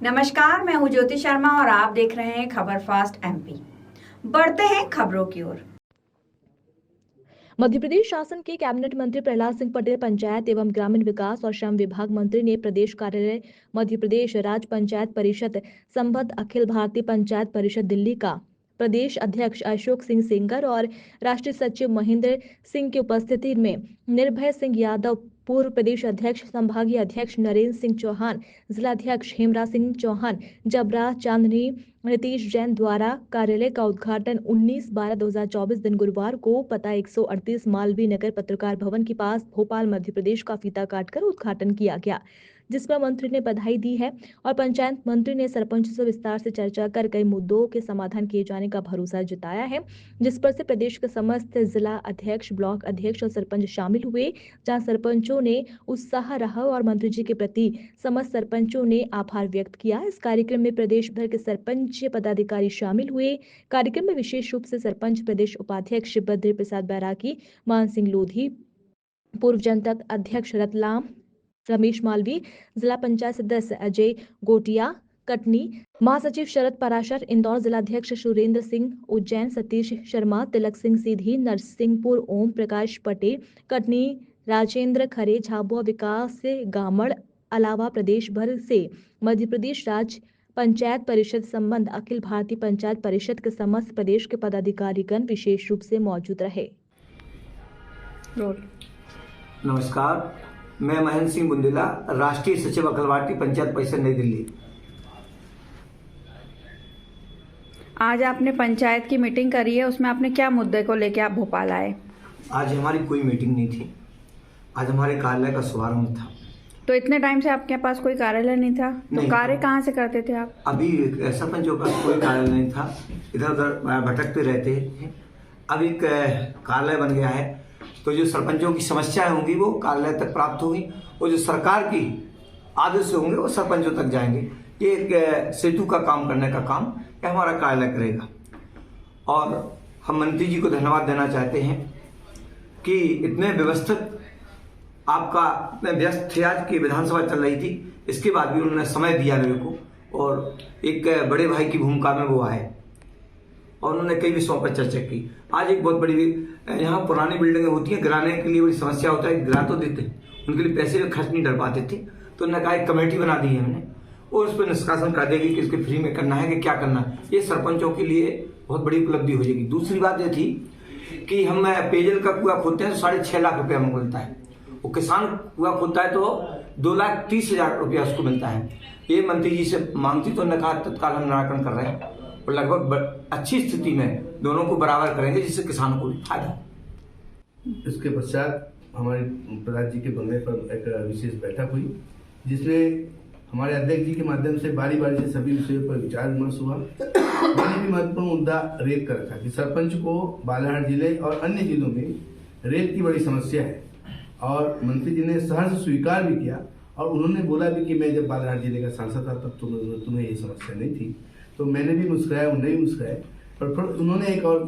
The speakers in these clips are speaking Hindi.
नमस्कार, मैं हूं ज्योति शर्मा और आप देख रहे हैं खबर फास्ट एमपी। बढ़ते हैं खबरों की ओर। मध्य प्रदेश शासन के कैबिनेट मंत्री प्रहलाद सिंह पटेल, पंचायत एवं ग्रामीण विकास और श्रम विभाग मंत्री ने प्रदेश कार्यालय मध्य प्रदेश राज्य पंचायत परिषद संबद्ध अखिल भारतीय पंचायत परिषद दिल्ली का प्रदेश अध्यक्ष अशोक सिंह सेंगर और राष्ट्रीय सचिव महेंद्र सिंह की उपस्थिति में निर्भय सिंह यादव, पूर्व प्रदेश अध्यक्ष, संभागीय अध्यक्ष नरेंद्र सिंह चौहान, जिलाध्यक्ष हेमराज सिंह चौहान, जबरा चांदनी, नीतीश जैन द्वारा कार्यालय का उद्घाटन 19/12/2024 दिन गुरुवार को पता 138 मालवीय नगर पत्रकार भवन के पास भोपाल मध्य प्रदेश का फीता काटकर उद्घाटन किया गया, जिस पर मंत्री ने बधाई दी है और पंचायत मंत्री ने सरपंचों से विस्तार से चर्चा कर कई मुद्दों के समाधान किए जाने का भरोसा जताया है, जिस पर से प्रदेश के समस्त जिला अध्यक्ष, ब्लॉक अध्यक्ष और सरपंच शामिल हुए, जहां सरपंचों ने उत्साह रहा और मंत्री जी के प्रति समस्त सरपंचों ने आभार व्यक्त किया। इस कार्यक्रम में प्रदेश भर के सरपंच पदाधिकारी शामिल हुए। कार्यक्रम में विशेष रूप से सरपंच प्रदेश उपाध्यक्ष बद्री प्रसाद बैरागी, मान सिंह लोधी, पूर्व जनपद अध्यक्ष रतलाम रमेश मालवी, जिला पंचायत सदस्य अजय गोटिया कटनी, महासचिव शरद पराशर इंदौर, जिलाध्यक्ष सुरेंद्र सिंह उज्जैन, सतीश शर्मा, तिलक सिंह सीधी नरसिंहपुर, ओम प्रकाश पटेल कटनी, राजेंद्र खरे झाबुआ, विकास गामड़ अलावा प्रदेश भर से मध्य प्रदेश राज्य पंचायत परिषद संबंध अखिल भारतीय पंचायत परिषद के समस्त प्रदेश के पदाधिकारीगण विशेष रूप से मौजूद रहे। नमस्कार, मैं महेंद्र सिंह बुंदेला, राष्ट्रीय सचिव अखिल भारतीय पंचायत परिषद नई दिल्ली। आज आपने पंचायत की मीटिंग करी है, उसमें आपने क्या मुद्दे को लेकर आप भोपाल आए? आज हमारी कोई मीटिंग नहीं थी, आज हमारे कार्यालय का शुभारंभ था। तो इतने टाइम से आपके पास कोई कार्यालय नहीं था, तो कार्य कहाँ से करते थे आप? अभी सरपंचों का कोई कार्यालय नहीं था, इधर उधर भटकते रहते हैं। अब एक कार्यालय बन गया है, तो जो सरपंचों की समस्याएं होंगी वो कार्यालय तक प्राप्त होगी और जो सरकार की आदेश होंगे वो सरपंचों तक जाएंगे। ये एक सेतु का काम करने का काम ये हमारा कार्यालय करेगा। और हम मंत्री जी को धन्यवाद देना चाहते हैं कि इतने व्यवस्थित, आपका इतने व्यस्त थे, आज की विधानसभा चल रही थी, इसके बाद भी उन्होंने समय दिया मेरे को और एक बड़े भाई की भूमिका में वो आए और उन्होंने कई विषयों पर चर्चा की। आज एक बहुत बड़ी, यहाँ पुरानी बिल्डिंगें होती हैं, गिराने के लिए बड़ी समस्या होता है, गिरा तो देते हैं, उनके लिए पैसे भी खर्च नहीं कर पाते थे, तो उन्होंने कहा एक कमेटी बना दी है हमने और उस पर निष्कासन कर देगी कि इसके फ्री में करना है कि क्या करना है। ये सरपंचों के लिए बहुत बड़ी उपलब्धि हो जाएगी। दूसरी बात ये थी कि हम पेयजल का कुआं खोदते हैं तो 6.5 लाख रुपया हमको मिलता है, वो किसान कुआं खोदता है तो 2,30,000 रुपया उसको मिलता है। ये मंत्री जी से मांगती तो उन्होंने कहा तत्काल हम निराकरण कर रहे हैं और लगभग अच्छी स्थिति में दोनों को बराबर करेंगे जिससे किसानों को भी फायदा। इसके पश्चात हमारे प्रधान जी के बनने पर एक विशेष बैठक हुई, जिसमें हमारे अध्यक्ष जी के माध्यम से बारी बारी से सभी विषयों पर विचार विमर्श हुआ। मैंने भी महत्वपूर्ण मुद्दा रेत का रखा कि सरपंच को बालाघाट जिले और अन्य जिलों में रेत की बड़ी समस्या है और मंत्री जी ने सहर्ष स्वीकार भी किया और उन्होंने बोला भी कि मैं जब बालाघाट जिले का सांसद था तब तुम्हें ये समस्या नहीं थी। तो मैंने भी मुस्कुराया, उन्होंने भी मुस्कुराया, पर फिर उन्होंने एक और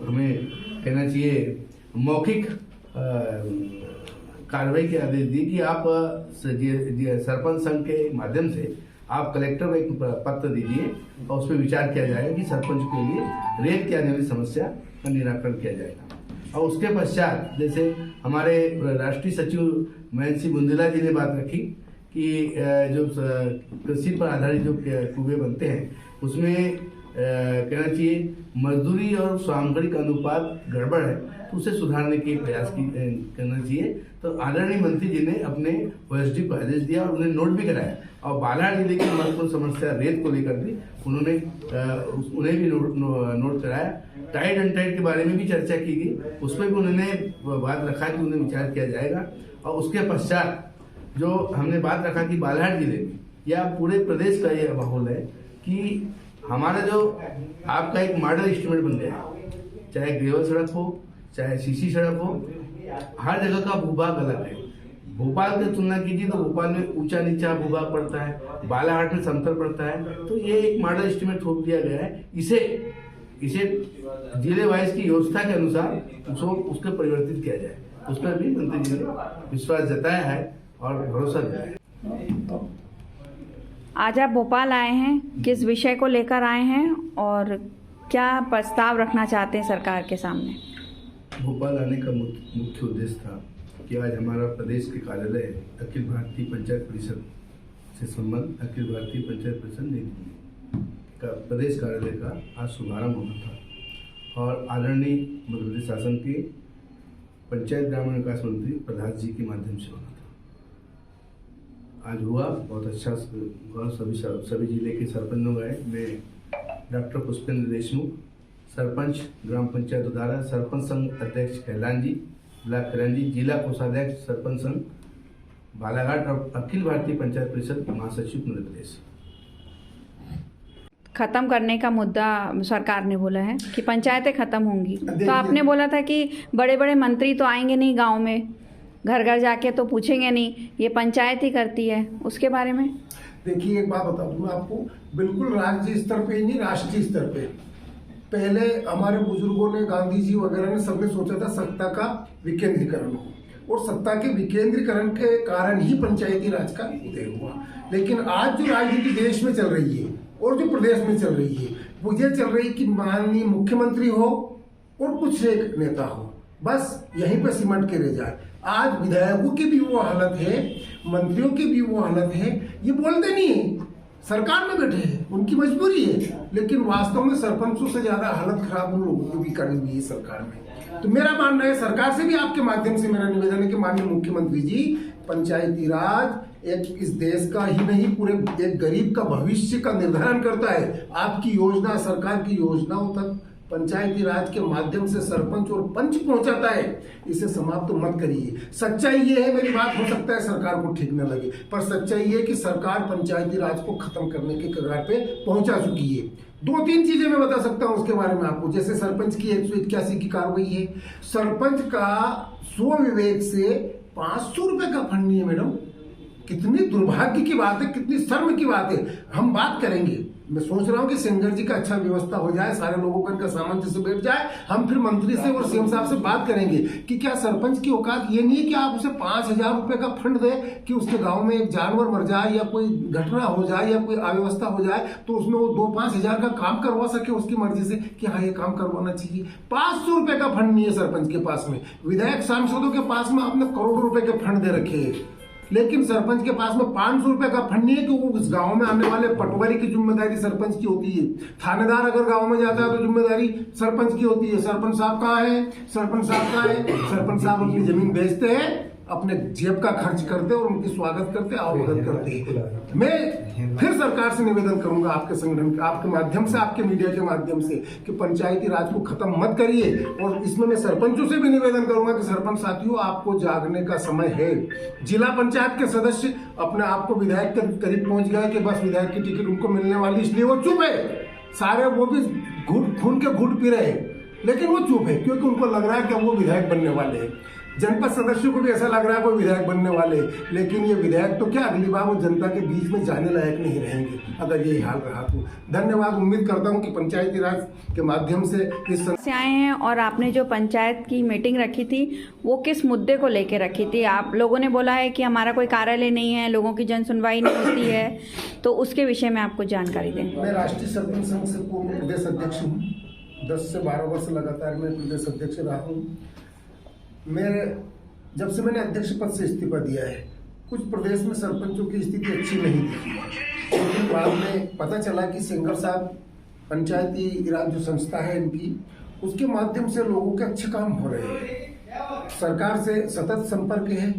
हमें कहना चाहिए मौखिक कार्रवाई के आदेश दी कि आप सरपंच संघ के माध्यम से आप कलेक्टर को एक पत्र दीजिए और उस पर विचार किया जाएगा कि सरपंच के लिए रेत की आने वाली समस्या का निराकरण किया जाएगा। और उसके पश्चात जैसे हमारे राष्ट्रीय सचिव महेंद्र सिंह बुंदेला जी ने बात रखी कि जो कृषि पर आधारित जो कुएं बनते हैं उसमें कहना चाहिए मजदूरी और सामग्रिक अनुपात गड़बड़ है, तो उसे सुधारने के प्रयास करना चाहिए। तो आदरणीय मंत्री जी ने अपने ओएसडी को आदेश दिया और उन्हें नोट भी कराया और बालाघाट जिले की महत्वपूर्ण समस्या रेत को लेकर भी उन्होंने उन्हें भी नोट कराया। टाइड एंड टाइड के बारे में भी चर्चा की गई, उसमें भी उन्होंने बात रखा कि उन्हें विचार किया जाएगा। और उसके पश्चात जो हमने बात रखा कि बालाघाट जिले में या पूरे प्रदेश का ये माहौल है कि हमारा जो आपका एक मॉडल एस्टिमेट बन गया है, चाहे ग्रेवल सड़क हो चाहे सीसी सड़क हो, हर जगह का भूभाग अलग है। भोपाल की तुलना कीजिए तो भोपाल में ऊंचा नीचा भूभाग पड़ता है, बालाघाट में समतल पड़ता है, तो ये एक मॉडल एस्टिमेट थोप दिया गया है। इसे जिले वाइज की व्यवस्था के अनुसार उसको परिवर्तित किया जाए, उस पर भी मंत्री जी ने विश्वास जताया है और भरोसा दिया है। आज आप भोपाल आए हैं, किस विषय को लेकर आए हैं और क्या प्रस्ताव रखना चाहते हैं सरकार के सामने? भोपाल आने का मुख्य उद्देश्य था कि आज हमारा प्रदेश के कार्यालय अखिल भारतीय पंचायत परिषद से संबंध अखिल भारतीय पंचायत परिषद नई दिल्ली का प्रदेश कार्यालय का आज शुभारंभ होना था और आदरणीय मध्य प्रदेश शासन के पंचायत ग्रामीण विकास मंत्री प्रधान जी के माध्यम से होना था। आज हुआ, बहुत अच्छा हुआ। सभी जिले के सरपंच लोग आए। मैं डॉक्टर पुष्पेंद्र देशमुख, सरपंच ग्राम पंचायत उदारा, सरपंच संघ अध्यक्ष कैलान जी, ब्लॉक कैलान जी, जिला कोषाध्यक्ष सरपंच संघ बालाघाट और अखिल भारतीय पंचायत परिषद महासचिव मध्य प्रदेश। खत्म करने का मुद्दा सरकार ने बोला है कि पंचायतें खत्म होंगी, तो आपने बोला था कि बड़े बड़े मंत्री तो आएंगे नहीं गांव में, घर घर जाके तो पूछेंगे नहीं, ये पंचायत ही करती है, उसके बारे में? देखिए, एक बात बता दूं मैं आपको, बिल्कुल राज्य स्तर पे ही नहीं, राष्ट्रीय स्तर पे पहले हमारे बुजुर्गों ने, गांधी जी वगैरह ने, सबने सोचा था सत्ता का विकेंद्रीकरण हो, और सत्ता के विकेंद्रीकरण के कारण ही पंचायती राज का उदय हुआ। लेकिन आज जो राजनीति देश में चल रही है और जो प्रदेश में चल रही है, वो ये चल रही कि माननीय मुख्यमंत्री हो और कुछ एक नेता हो, बस यहीं पे सिमट के रह जाए। आज विधायकों की भी वो हालत है, मंत्रियों की भी वो हालत है, ये बोलते नहीं है, सरकार में बैठे हैं, उनकी मजबूरी है, लेकिन वास्तव में सरपंचों से ज्यादा हालत खराब उन लोगों की भी करी हुई है सरकार में। तो मेरा मानना है, सरकार से भी आपके माध्यम से मेरा निवेदन है कि माननीय मुख्यमंत्री जी, पंचायती राज एक इस देश का ही नहीं, पूरे एक गरीब का भविष्य का निर्धारण करता है। आपकी योजना, सरकार की योजनाओं तक पंचायती राज के माध्यम से सरपंच और पंच पहुंचाता है, इसे समाप्त मत करिए। सच्चाई ये है, मेरी बात हो सकता है सरकार को ठीक न लगे, पर सच्चाई ये है कि सरकार पंचायती राज को खत्म करने के कगार पे पहुंचा चुकी है। 2-3 चीजें मैं बता सकता हूं उसके बारे में आपको। जैसे सरपंच की 181 की कार्रवाई है, सरपंच का स्वविवेक से 500 रुपए का फंड नहीं है। मैडम, कितनी दुर्भाग्य की बात है, कितनी शर्म की बात है। हम बात करेंगे, मैं सोच रहा हूं कि सिंगर जी का अच्छा व्यवस्था हो जाए, सारे लोगों का इनका सामंजस्य से बैठ जाए, हम फिर मंत्री से और सीएम साहब से बात करेंगे कि क्या सरपंच की औकात ये नहीं है कि आप उसे 5000 रुपए का फंड दें कि उसके गांव में एक जानवर मर जाए या कोई घटना हो जाए या कोई अव्यवस्था हो जाए तो उसमें वो 2-5 हजार का काम करवा सके उसकी मर्जी से कि हाँ ये काम करवाना चाहिए। 500 रुपए का फंड नहीं है सरपंच के पास में। विधायक सांसदों के पास में आपने करोड़ों रुपए के फंड दे रखे हैं, लेकिन सरपंच के पास में 500 रुपए का फंड नहीं है कि वो उस गांव में आने वाले पटवारी की जिम्मेदारी सरपंच की होती है। थानेदार अगर गांव में जाता है तो जिम्मेदारी सरपंच की होती है। सरपंच साहब कहाँ है? सरपंच साहब कहाँ है? सरपंच साहब अपनी जमीन बेचते हैं, अपने जेब का खर्च करते और उनकी स्वागत करते, आवभगत करते हैं। मैं फिर सरकार से निवेदन करूंगा, आपके संगठन के, आपके माध्यम से, आपके मीडिया के माध्यम से, कि पंचायती राज को खत्म मत करिए। और इसमें मैं सरपंचों से भी निवेदन करूंगा कि सरपंच साथियों, आपको जागने का समय है। जिला पंचायत के सदस्य अपने आप को विधायक के करीब पहुंच गए कि बस विधायक की टिकट उनको मिलने वाली, इसलिए वो चुप है। सारे वो भी खून के घूंट पी रहे, लेकिन वो चुप है क्योंकि उनको लग रहा है कि वो विधायक बनने वाले हैं। जनपद सदस्यों को भी ऐसा लग रहा है वो विधायक बनने वाले, लेकिन ये विधायक तो क्या, अगली बार वो जनता के बीच में जाने लायक नहीं रहेंगे अगर यही हाल रहा तो। धन्यवाद। उम्मीद करता हूं कि पंचायती राज के माध्यम से आए हैं। और आपने जो पंचायत की मीटिंग रखी थी वो किस मुद्दे को लेके रखी थी? आप लोगों ने बोला है कि हमारा कोई कार्यालय नहीं है, लोगों की जन सुनवाई नहीं होती है, तो उसके विषय में आपको जानकारी दें। मैं राष्ट्रीय सरपंच संघ से पूर्व प्रदेश अध्यक्ष हूँ। 10 से 12 वर्ष लगातार मैं प्रदेश अध्यक्ष रहा हूँ। जब से मैंने अध्यक्ष पद से इस्तीफा दिया है, कुछ प्रदेश में सरपंचों की स्थिति अच्छी नहीं थी, लेकिन बाद में पता चला कि सिंगर साहब पंचायती राज जो संस्था है इनकी, उसके माध्यम से लोगों के अच्छे काम हो रहे हैं। सरकार से सतत संपर्क है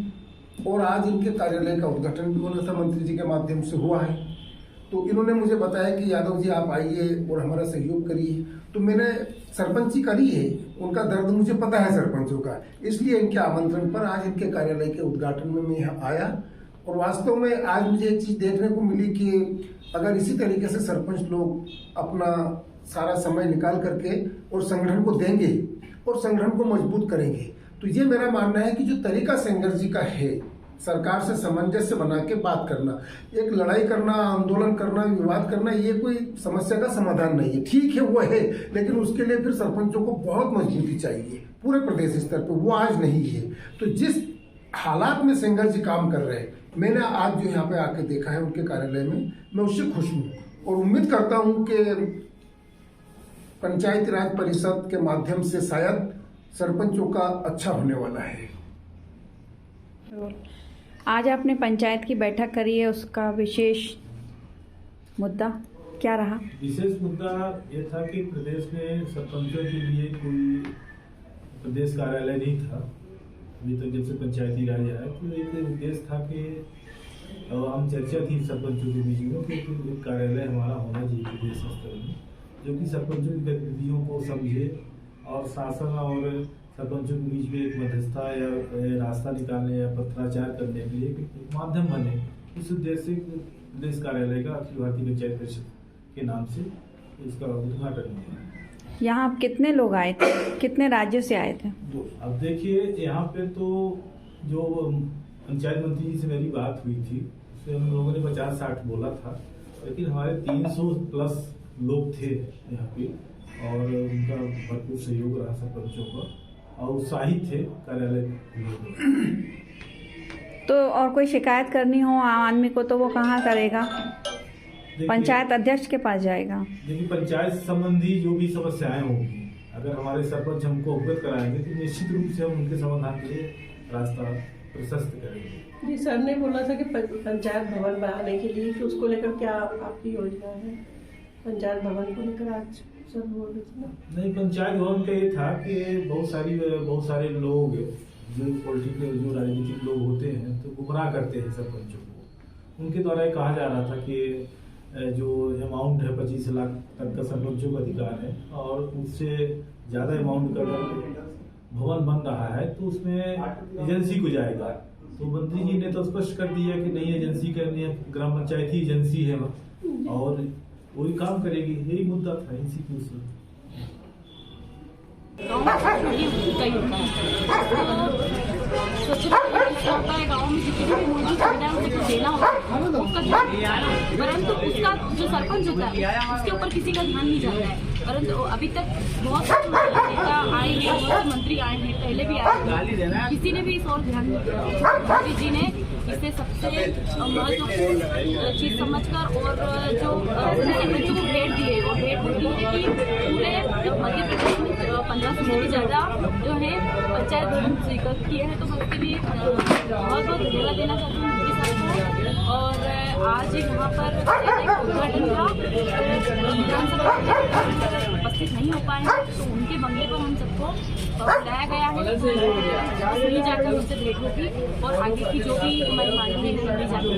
और आज इनके कार्यालय का उद्घाटन भी होना था, मंत्री जी के माध्यम से हुआ है। तो इन्होंने मुझे बताया कि यादव जी आप आइए और हमारा सहयोग करिए। तो मैंने सरपंची करी है, उनका दर्द मुझे पता है सरपंचों का, इसलिए इनके आमंत्रण पर आज इनके कार्यालय के उद्घाटन में मैं यहाँ आया। और वास्तव में आज मुझे एक चीज़ देखने को मिली कि अगर इसी तरीके से सरपंच लोग अपना सारा समय निकाल करके और संगठन को देंगे और संगठन को मजबूत करेंगे, तो ये मेरा मानना है कि जो तरीका सेंगर जी का है, सरकार से सामंजस्य बना के बात करना, एक लड़ाई करना, आंदोलन करना, विवाद करना, ये कोई समस्या का समाधान नहीं है। ठीक है वो है, लेकिन उसके लिए फिर सरपंचों को बहुत मजबूती चाहिए पूरे प्रदेश स्तर पर, वो आज नहीं है। तो जिस हालात में सेंगर जी काम कर रहे हैं। मैंने आज जो यहाँ पे आके देखा है उनके कार्यालय में, मैं उससे खुश हूँ और उम्मीद करता हूँ कि पंचायती राज परिषद के माध्यम से शायद सरपंचों का अच्छा होने वाला है। आज आपने पंचायत की बैठक करी है, उसका विशेष मुद्दा क्या रहा? विशेष मुद्दा ये था कि प्रदेश में सरपंचों के लिए कोई प्रदेश कार्यालय नहीं था अभी तक, जब से पंचायती राज आया। तो एक उद्देश्य था कि हम चर्चा थी सरपंचों के बीच में कि एक कार्यालय हमारा होना चाहिए प्रदेश स्तर में, जो कि सरपंचों की गतिविधियों को समझे और शासन और सरपंचों के बीच में एक मध्यस्थता या रास्ता निकालने या पत्राचार करने के लिए एक माध्यम बने। इस उद्देश्य से प्रदेश कार्यालय का अखिल भारतीय पंचायत परिषद के नाम से इसका उद्घाटन हुआ है। यहाँ आप कितने लोग आए थे, कितने राज्यों से आए थे? अब देखिए, यहाँ पे तो जो पंचायत मंत्री जी से मेरी बात हुई थी उससे हम लोगों ने 50-60 बोला था, लेकिन हमारे 300 प्लस लोग थे यहाँ पे और उनका भरपूर सहयोग रहा सरपंचों का और उत्साहित थे कार्यालय में। तो और कोई शिकायत करनी हो आम आदमी को तो वो कहाँ करेगा? पंचायत अध्यक्ष के पास जाएगा। देखिए, पंचायत संबंधी जो भी समस्याएं होंगी, अगर हमारे सरपंच हमको अवगत कराएंगे तो निश्चित रूप से हम उनके समाधान के लिए रास्ता प्रशस्त करेंगे। जी, सर ने बोला था कि पंचायत भवन बनाने के लिए, कि उसको लेकर क्या आपकी योजना है? पंचायत भवन को लेकर आज सर बोल रहे थे ना? नहीं, पंचायत भवन का ये था कि बहुत सारे लोग जो पॉलिटिकल जो राजनीतिक लोग होते हैं तो गुमराह करते हैं सरपंचों को। उनके द्वारा ये कहा जा रहा था कि जो अमाउंट है 25 लाख तक का सरपंचों का अधिकार है और उससे ज़्यादा अमाउंट का भवन बन रहा है तो उसमें एजेंसी को जाएगा। तो मंत्री जी ने तो स्पष्ट कर दिया कि नहीं, एजेंसी करनी है, ग्राम पंचायत ही एजेंसी है और वही काम करेगी। यही मुद्दा था, इसी के उसमें स्वच्छता होता है गाँव में, जितनी भी मूलभूत सुविधाएं उनको देना होता है उसका ध्यान, परंतु उसका जो सरपंच होता है उसके ऊपर किसी का ध्यान नहीं जाता है। परंतु अभी तक बहुत से नेता आए हैं, बहुत से मंत्री आए हैं, पहले भी आए हैं, किसी ने भी इस और ध्यान नहीं दिया। मोदी जी ने इसे सबसे महत्वपूर्ण चीज समझकर और जो सरपंचों को भेंट दी है वो भेंट होती है कि पूरे मध्य प्रदेश में 1500 से ज्यादा जो है पंचायत भवन स्वीकृत किए हैं। तो मैं उसके लिए बहुत बहुत धन्यवाद देना चाहती हूँ मोदी साहब को। और आज यहाँ पर उद्घाटन हुआ, विधानसभा उपस्थित नहीं हो पाए हैं तो उनके बंगले पर हम सबको बुलाया गया है। वहीं जाकर उनसे भेंट होगी और आगे की जो भी हमारी मांगे हैं वहीं जाकर